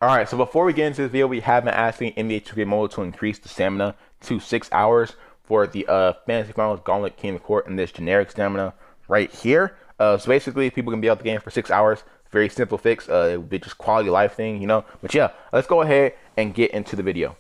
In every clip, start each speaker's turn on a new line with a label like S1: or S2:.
S1: Alright, so before we get into this video, we have been asking NBA 2K Mobile to increase the stamina to 6 hours for the Fantasy Finals Gauntlet King of the Court and this generic stamina right here. So basically, people can be out the game for 6 hours. Very simple fix. It would be just quality of life thing, you know. But yeah, let's go ahead and get into the video.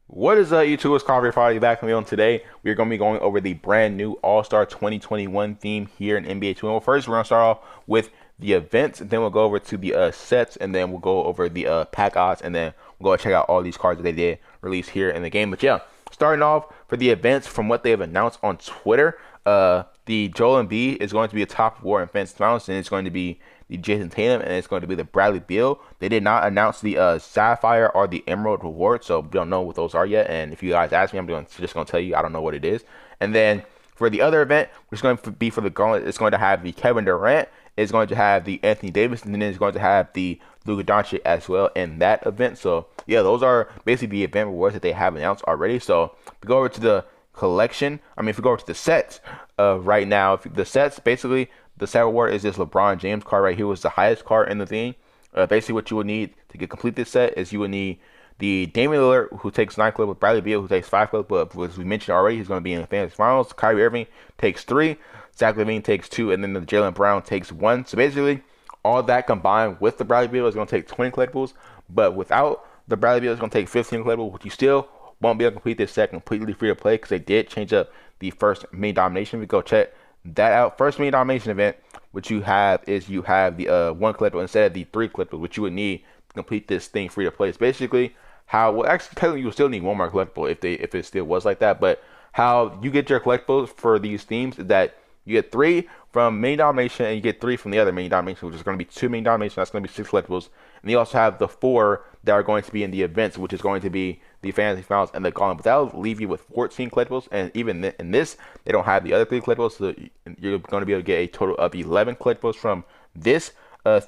S1: What is up, YouTube? It's Coffee Friday back on the on today. We're going to be going over the brand new All-Star 2021 theme here in NBA 2K. Well, first, we're going to start off with the events, and then we'll go over to the sets, and then we'll go over the pack odds, and then we'll go check out all these cards that they did release here in the game. But yeah, starting off for the events from what they have announced on Twitter, the Joel Embiid is going to be a top war in Fantasy Finals, and it's going to be the Jason Tatum, and it's going to be the Bradley Beal. They did not announce the Sapphire or the Emerald reward, so we don't know what those are yet. And if you guys ask me, I'm just going to tell you I don't know what it is. And then for the other event, which is going to be for the Gauntlet, it's going to have the Kevin Durant, it's going to have the Anthony Davis, and then it's going to have the Luka Doncic as well in that event. So yeah, those are basically the event rewards that they have announced already. So if we go over to the collection, if we go over to the sets right now, the sets, basically the set reward is this LeBron James card right here, was the highest card in the thing. Basically what you would need to complete this set is you would need the Damian Lillard, who takes 9 clips, with Bradley Beal, who takes 5 clips, but as we mentioned already, he's going to be in the Fantasy Finals. Kyrie Irving takes 3, Zach LaVine takes 2, and then the Jaylen Brown takes 1. So basically, all that combined with the Bradley Beal is going to take 20 collectibles, but without the Bradley Beal, it's going to take 15 collectibles, which you still won't be able to complete this set completely free to play because they did change up the first mini domination. We go check that out. First mini domination event, what you have is you have the 1 collectible instead of the 3 collectibles, which you would need to complete this thing free to play. It's basically how, well, actually technically you would still need 1 more collectible if it still was like that, but how you get your collectibles for these themes is that you get 3 from mini domination and you get 3 from the other mini domination, which is going to be 2 mini domination. That's going to be 6 collectibles, and you also have the 4 that are going to be in the events, which is going to be the Fantasy Finals and the Gauntlet. But that'll leave you with 14 collectibles, and even in this, they don't have the other 3 collectibles, so you're going to be able to get a total of 11 collectibles from this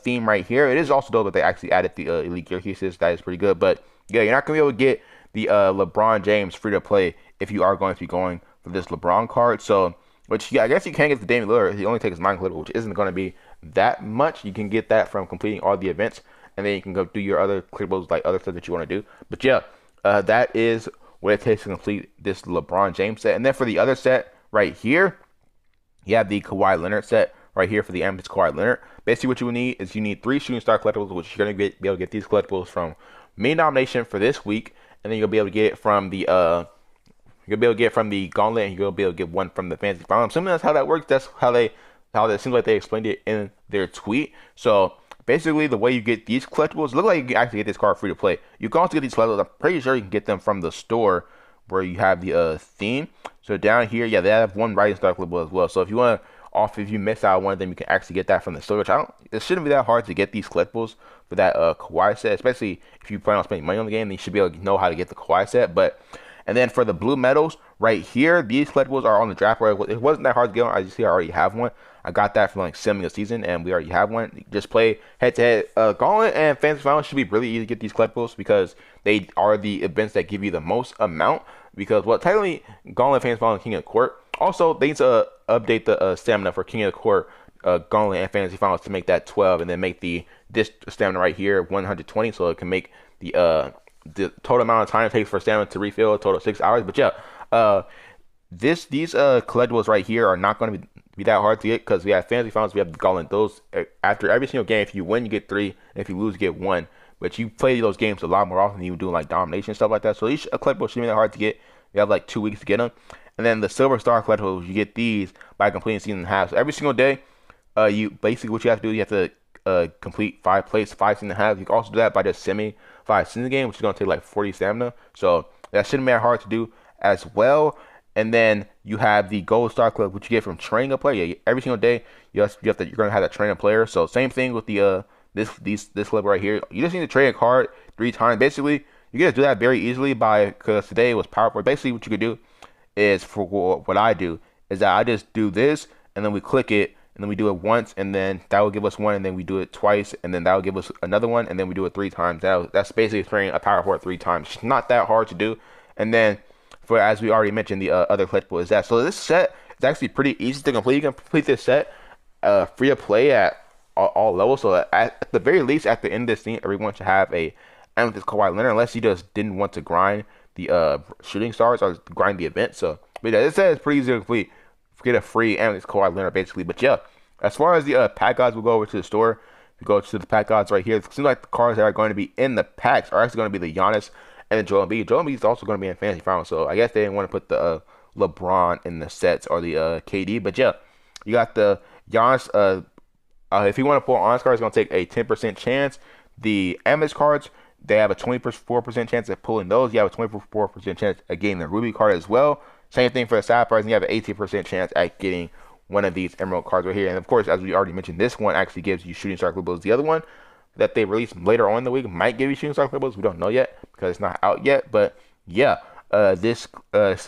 S1: theme right here. It is also dope that they actually added the elite gear pieces. That is pretty good. But yeah, you're not going to be able to get the LeBron James free to play if you are going to be going for this LeBron card. So, which yeah, I guess you can get the Damian Lillard. He only takes 9 collectibles, which isn't going to be that much. You can get that from completing all the events, and then you can go do your other collectibles, like other stuff that you want to do. But yeah, that is what it takes to complete this LeBron James set. And then for the other set right here, you have the Kawhi Leonard set right here for the Amethyst Kawhi Leonard. Basically, what you need is you need 3 shooting star collectibles, which you're going to be able to get these collectibles from main nomination for this week, and then you'll be able to get it from the Gauntlet, and you'll be able to get 1 from the Fantasy Finals. I'm assuming that's how that works. That's how it seems like they explained it in their tweet. So basically, the way you get these collectibles, look like you can actually get this card free to play. You can also get these collectibles. I'm pretty sure you can get them from the store where you have the theme. So down here, yeah, they have 1 Rising Star collectible as well. So if you want to if you miss out on one of them, you can actually get that from the store. Which it shouldn't be that hard to get these collectibles for that Kawhi set, especially if you plan on spending money on the game. Then you should be able to know how to get the Kawhi set. And then for the blue medals right here, these collectibles are on the draft board. It wasn't that hard to get on. As you see, I already have one. I got that from like simming a season, and we already have one. Just play head-to-head. Gauntlet and Fantasy Finals should be really easy to get these collectibles because they are the events that give you the most amount. Because, well, technically, Gauntlet, Fantasy Finals, and King of the Court. Also, they need to update the stamina for King of the Court, Gauntlet, and Fantasy Finals to make that 12, and then make this stamina right here 120, so it can make the total amount of time it takes for stamina to refill a total of 6 hours. But yeah, these collectibles right here are not going to be that hard to get because we have Fantasy Finals, we have the Gauntlet. Those after every single game, if you win, you get 3, and if you lose, you get 1. But you play those games a lot more often than you do like domination and stuff like that. So each collectible shouldn't be that hard to get. You have like 2 weeks to get them. And then the Silver Star collectibles, you get these by completing season and a half. So every single day, you basically what you have to do, you have to complete 5 plays, 5 season and a half. You can also do that by just simming 5 season game, which is going to take like 40 stamina. So that shouldn't be that hard to do as well. And then you have the Gold Star Club, which you get from training a player. Yeah, every single day, you're going to have to train a player. So same thing with the this club right here. You just need to trade a card 3 times. Basically, you can just do that very easily because today was powerful. Basically, what you could do is, for what I do, is that I just do this, and then we click it, and then we do it once, and then that will give us 1, and then we do it twice, and then that will give us another one, and then we do it 3 times. That's basically training a power forward 3 times. It's not that hard to do. And then, for as we already mentioned, the other collectible is that. So this set is actually pretty easy to complete. You can complete this set free to play at all levels. So at the very least, at the end of this thing, everyone should have a Amethyst Kawhi Leonard, unless you just didn't want to grind the shooting stars or grind the event. So, but yeah, it says it's pretty easy to complete. Get a free Amethyst Kawhi Leonard basically. But yeah, as far as the pack odds, we'll go over to the store. We go to the pack odds right here. It seems like the cards that are going to be in the packs are actually going to be the Giannis and the Joel Embiid. Joel Embiid is also going to be in fantasy finals, so I guess they didn't want to put the LeBron in the sets or the KD. But yeah, you got the Giannis. If you want to pull Onyx cards, it's going to take a 10% chance. The Amethyst cards, they have a 24% chance of pulling those. You have a 24% chance of getting the Ruby card as well. Same thing for the Sapphires, and you have an 18% chance at getting one of these Emerald cards right here. And of course, as we already mentioned, this one actually gives you Shooting Star Collectibles. The other one that they release later on in the week might give you Shooting Star Collectibles. We don't know yet because it's not out yet. But yeah, this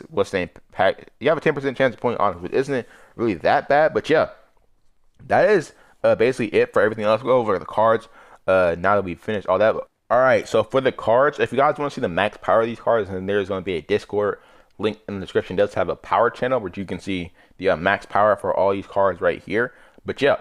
S1: what's the name pack? You have a 10% chance of pulling Onyx, which isn't really that bad. But yeah, that is basically it for everything else. We'll go over the cards now that we've finished all that. All right, so for the cards, if you guys want to see the max power of these cards, then there's going to be a Discord link in the description. It does have a power channel where you can see the max power for all these cards right here. But yeah,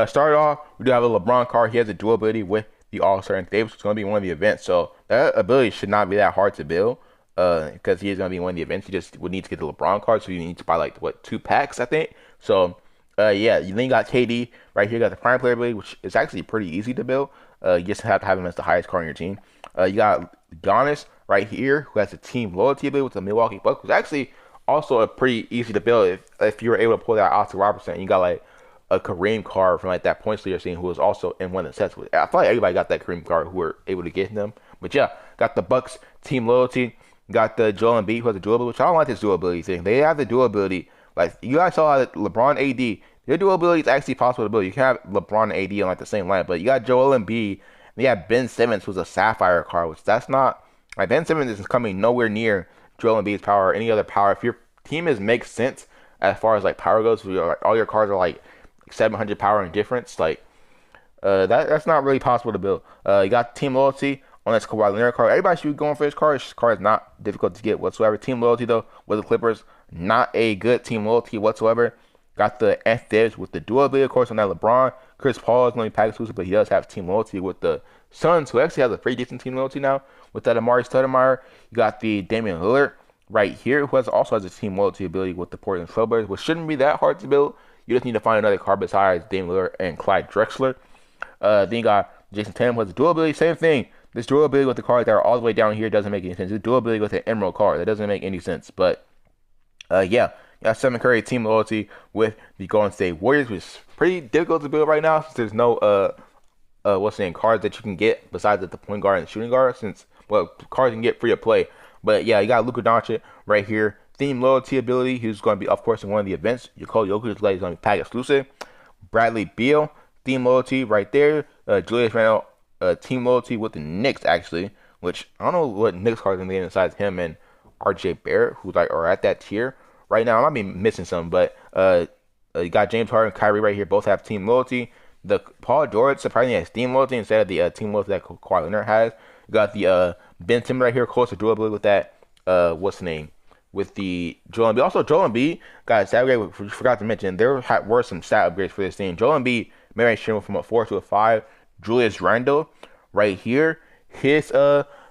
S1: started off, we do have a LeBron card. He has a dual ability with the All-Star and Davis. It's going to be one of the events, so that ability should not be that hard to build because he is going to be one of the events. You just would need to get the LeBron card, so you need to buy like what 2 packs, I think. So yeah, you then got KD right here. You got the Prime Player ability, which is actually pretty easy to build. You just have to have him as the highest card on your team. You got Giannis right here, who has a team loyalty ability with the Milwaukee Bucks, which is actually also a pretty easy to build if you were able to pull that Oscar Robertson. You got like a Kareem card from like that points leader scene who was also in one of the sets. I feel like everybody got that Kareem card who were able to get them. But yeah, got the Bucks team loyalty. Got the Joel Embiid who has a dual ability, which I don't like this dual ability thing. They have the dual ability. Like you guys saw that LeBron AD, their dual ability is actually possible to build. You can have LeBron and AD on like the same line, but you got Joel Embiid. And you have Ben Simmons, who's a Sapphire card, which that's not like Ben Simmons is coming nowhere near Joel Embiid's power or any other power. If your team makes sense as far as like power goes, like, all your cards are like 700 power and difference, like that's not really possible to build. You got team loyalty on this Kawhi Leonard card. Everybody should be going for this card. This card is not difficult to get whatsoever. Team loyalty though with the Clippers, not a good team loyalty whatsoever. Got the Amethyst with the dual ability, of course, on that LeBron. Chris Paul is going to be pack exclusive, but he does have team loyalty with the Suns, who actually has a pretty decent team loyalty now. With that Amari Stoudemire, you got the Damian Lillard right here, who also has a team loyalty ability with the Portland Trailblazers, which shouldn't be that hard to build. You just need to find another card besides Damian Lillard and Clyde Drexler. Then you got Jason Tatum, who has a dual ability, same thing. This dual ability with the cards that are all the way down here doesn't make any sense. This dual ability with an Emerald card, that doesn't make any sense. But yeah. Got Stephen Curry team loyalty with the Golden State Warriors, which is pretty difficult to build right now since there's no what's the name cards that you can get besides the point guard and the shooting guard. Since cards you can get free to play. But yeah, you got Luka Doncic right here. Team loyalty ability. He's going to be, of course, in one of the events. Nikola Jokic is going to be pack exclusive. Bradley Beal team loyalty right there. Julius Randle team loyalty with the Knicks actually, which I don't know what Knicks cards in the game besides him and RJ Barrett, who like are at that tier. Right now, I might be missing some, but you got James Harden and Kyrie right here. Both have team loyalty. The Paul George surprisingly has team loyalty instead of the team loyalty that Kawhi Leonard has. You got the Ben Simmons right here, close to dual ability with that. What's the name? With the Joel Embiid. Also, Joel Embiid got a stat upgrade, which we forgot to mention. There were some stat upgrades for this team. Joel Embiid mid-range shooting from a 4 to a 5. Julius Randle right here. His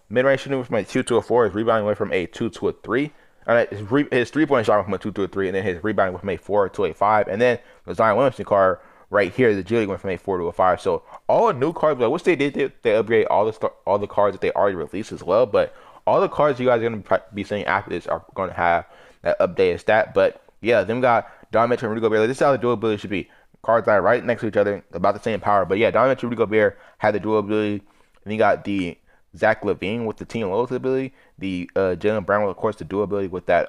S1: mid-range shooting from a 2 to a 4. His rebounding went from a 2 to a 3. His three-point shot went from a 2 to a 3, and then his rebounding went from a 4 to a 5. And then the Zion Williamson card right here, the agility went from a 4 to a 5. So all the new cards, I wish they did, they upgrade all the cards that they already released as well. But all the cards you guys are going to be seeing after this are going to have that updated stat. But yeah, then we got Donovan Mitchell and Rudy Gobert. This is how the dual ability should be. Cards that are right next to each other, about the same power. But yeah, Donovan Mitchell and Rudy Gobert had the dual ability. And you got the Zach LaVine with the team loyalty ability, the Jaylen Brown with, of course, the dual ability with that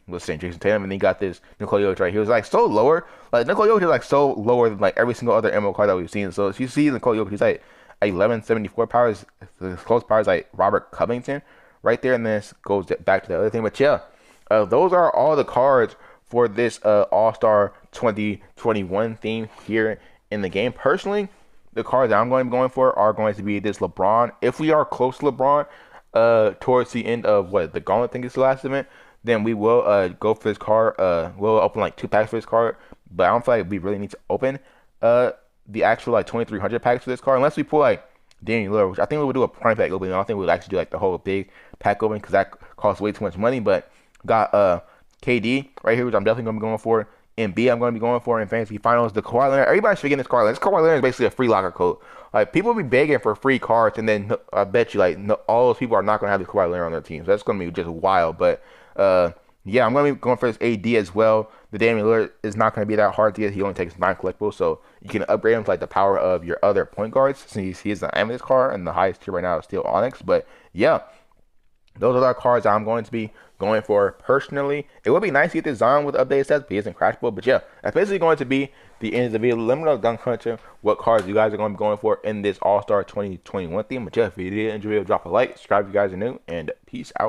S1: let's say Jason Tatum, and then you got this Nikola Jokic right here. He was like so lower, like Nikola Jokic is like so lower than like every single other MMO card that we've seen. So if you see Nikola Jokic, he's like 1174 powers, his close powers like Robert Covington right there, and then this goes back to the other thing. But yeah, those are all the cards for this All-Star 2021 theme here in the game. Personally, the cards that I'm going to be going for are going to be this LeBron. If we are close to LeBron towards the end of the Gauntlet thing is the last event, then we will go for this card. We'll open like 2 packs for this card, but I don't feel like we really need to open the actual like 2300 packs for this card, unless we pull like Damian Lillard, which I think we would do a prime pack opening. I don't think we would actually do like the whole big pack opening because that costs way too much money. But got KD right here, which I'm definitely gonna be going for. And B, I'm going to be going for in fantasy finals. The Kawhi Leonard, everybody's forgetting this Kawhi Leonard. This Kawhi Leonard is basically a free locker code. Like people be begging for free cards, and then I bet you like no, all those people are not going to have the Kawhi Leonard on their team. So that's going to be just wild. But yeah, I'm going to be going for this AD as well. The Damian Lillard is not going to be that hard to get. He only takes 9 collectibles, so you can upgrade him to like the power of your other point guards. Since he's an Amethyst card, and the highest tier right now is still Onyx. But yeah, those are the cards I'm going to be going for personally. It would be nice to get this Zion with updated stats, but he isn't crashable. But yeah, that's basically going to be the end of the video. Let me know down country what cards you guys are going to be going for in this All-Star 2021 theme. But yeah, if you did enjoy it, drop a like, subscribe if you guys are new, and peace out.